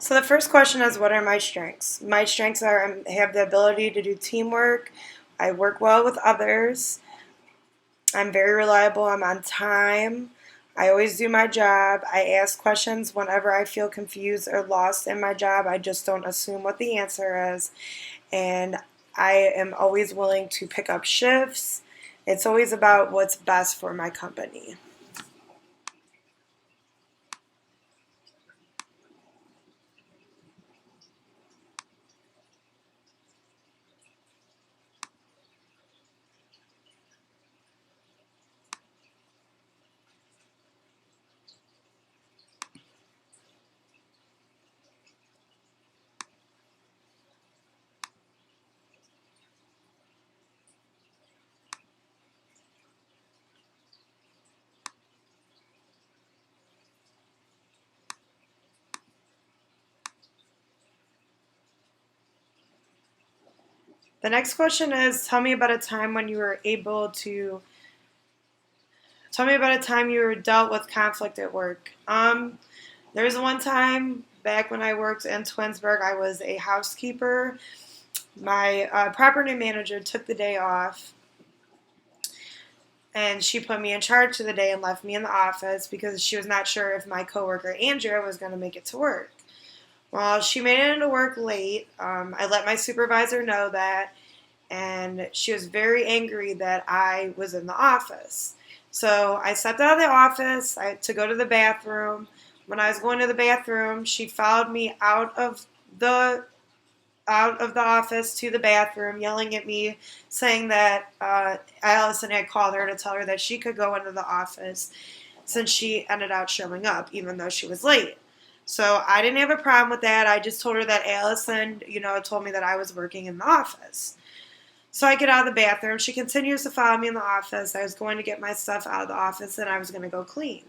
So the first question is, what are my strengths? My strengths are I have the ability to do teamwork. I work well with others. I'm very reliable. I'm on time. I always do my job. I ask questions whenever I feel confused or lost in my job. I just don't assume what the answer is. And I am always willing to pick up shifts. It's always about what's best for my company. The next question is, tell me about a time you were dealt with conflict at work. There was one time back when I worked in Twinsburg. I was a housekeeper. My property manager took the day off, and she put me in charge of the day and left me in the office because she was not sure if my coworker Andrea was going to make it to work. Well, she made it into work late. I let my supervisor know that, and she was very angry that I was in the office. So I stepped out of the office to go to the bathroom. When I was going to the bathroom, she followed me the out of the office to the bathroom, yelling at me, saying that Allison had called her to tell her that she could go into the office since she ended up showing up, even though she was late. So I didn't have a problem with that. I just told her that Allison, told me that I was working in the office. So I get out of the bathroom. She continues to follow me in the office. I was going to get my stuff out of the office and I was going to go clean.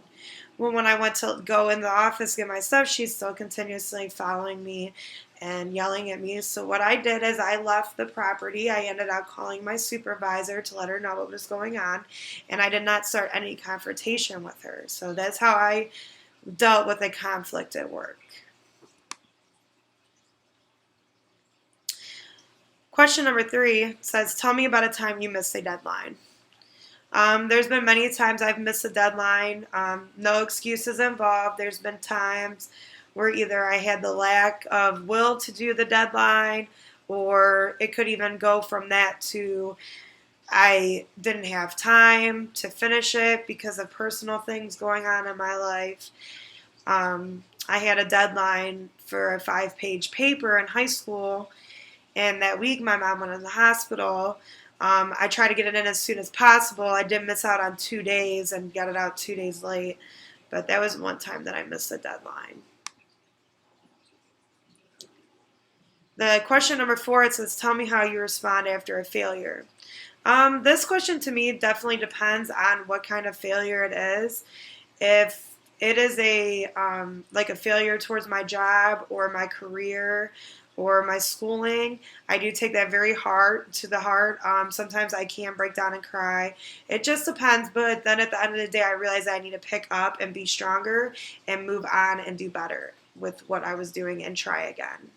Well, when I went to go in the office to get my stuff, she's still continuously following me and yelling at me. So what I did is I left the property. I ended up calling my supervisor to let her know what was going on, and I did not start any confrontation with her. So that's how I dealt with a conflict at work. Question number 3 says, tell me about a time you missed a deadline. There's been many times I've missed a deadline. No excuses involved. There's been times where either I had the lack of will to do the deadline, or it could even go from that to I didn't have time to finish it because of personal things going on in my life. I had a deadline for a 5-page paper in high school, and that week my mom went in the hospital. I tried to get it in as soon as possible. I did miss out on 2 days and got it out 2 days late, but that was one time that I missed the deadline. The question number 4, it says, tell me how you respond after a failure. This question to me definitely depends on what kind of failure it is. If it is like a failure towards my job or my career or my schooling, I do take that very hard to the heart. Sometimes I can break down and cry. It just depends, but then at the end of the day, I realize I need to pick up and be stronger and move on and do better with what I was doing and try again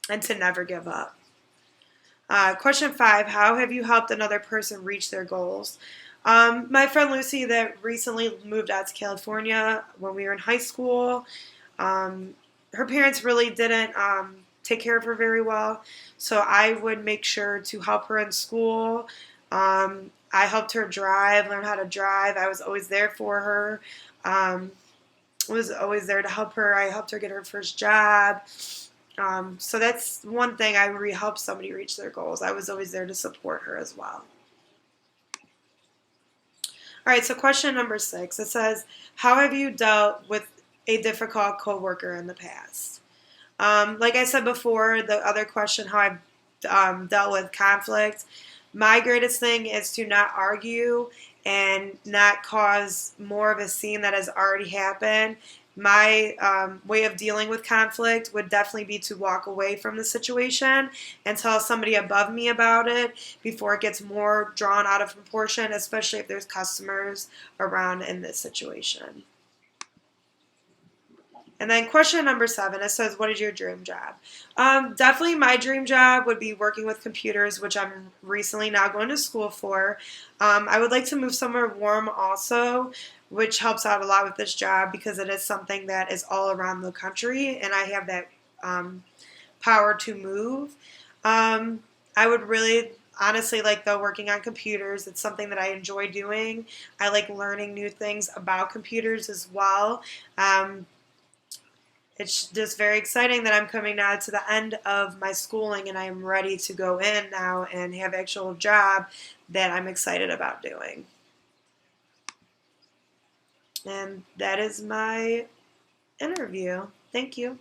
and to never give up. Question 5, how have you helped another person reach their goals? My friend Lucy that recently moved out to California when we were in high school, her parents really didn't take care of her very well, so I would make sure to help her in school. I helped her learn how to drive. I was always there for her. Was always there to help her. I helped her get her first job. So that's one thing I really help somebody reach their goals. I was always there to support her as well. All right, so question number 6. It says, how have you dealt with a difficult coworker in the past? Like I said before, the other question, how I've dealt with conflict, my greatest thing is to not argue and not cause more of a scene that has already happened. My way of dealing with conflict would definitely be to walk away from the situation and tell somebody above me about it before it gets more drawn out of proportion, especially if there's customers around in this situation. And then question number 7, it says, what is your dream job? Definitely my dream job would be working with computers, which I'm recently now going to school for. I would like to move somewhere warm also, which helps out a lot with this job because it is something that is all around the country, and I have that power to move. I would really honestly like though working on computers. It's something that I enjoy doing. I like learning new things about computers as well. It's just very exciting that I'm coming now to the end of my schooling and I am ready to go in now and have an actual job that I'm excited about doing. And that is my interview. Thank you.